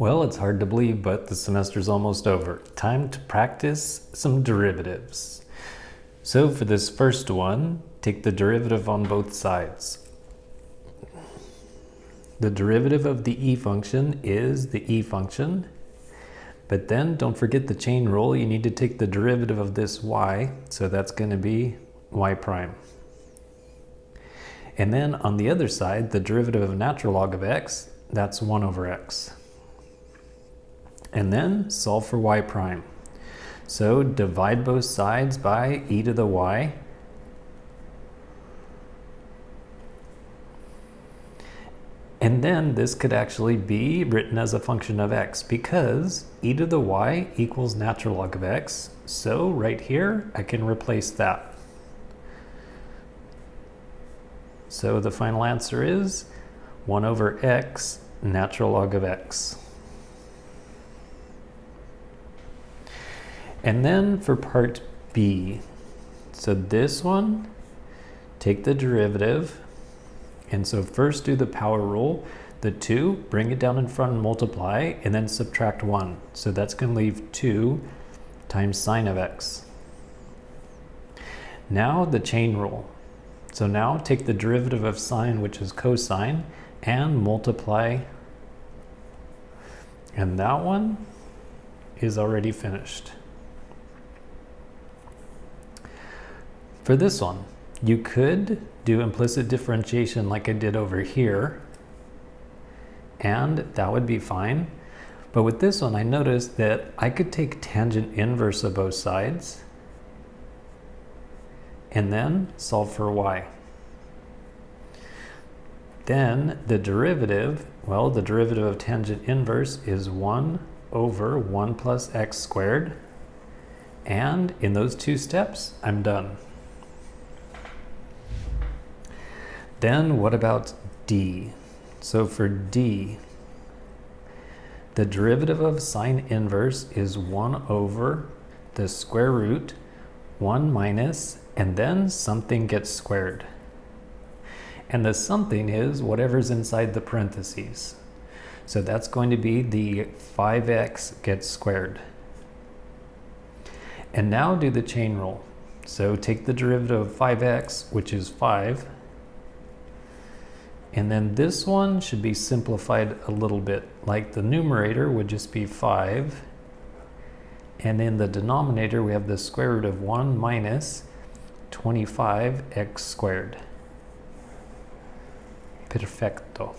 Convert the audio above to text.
Well, it's hard to believe, but the semester's almost over. Time to practice some derivatives. So for this first one, take the derivative on both sides. The derivative of the e function is the e function, but then don't forget the chain rule. You need to take the derivative of this y, so that's going to be y prime. And then on the other side, the derivative of natural log of x, that's 1 over x. And then solve for y prime. So divide both sides by e to the y. And then this could actually be written as a function of x because e to the y equals natural log of x. So right here, I can replace that. So the final answer is 1 over x natural log of x. And then for part B, so this one, take the derivative. And so first do the power rule, the 2, bring it down in front and multiply, and then subtract 1. So that's going to leave 2 times sine of x. Now the chain rule. So now take the derivative of sine, which is cosine, and multiply. And that one is already finished. For this one, you could do implicit differentiation like I did over here, and that would be fine. But with this one, I noticed that I could take tangent inverse of both sides and then solve for y. Then the derivative, well, the derivative of tangent inverse is 1 over 1 plus x squared. And in those 2 steps, I'm done. Then what about d? So for d, the derivative of sine inverse is 1 over the square root, 1 minus, and then something gets squared. And the something is whatever's inside the parentheses. So that's going to be the 5x gets squared. And now do the chain rule. So take the derivative of 5x, which is 5, and then this one should be simplified a little bit, like the numerator would just be 5. And in the denominator, we have the square root of 1 minus 25x squared. Perfecto.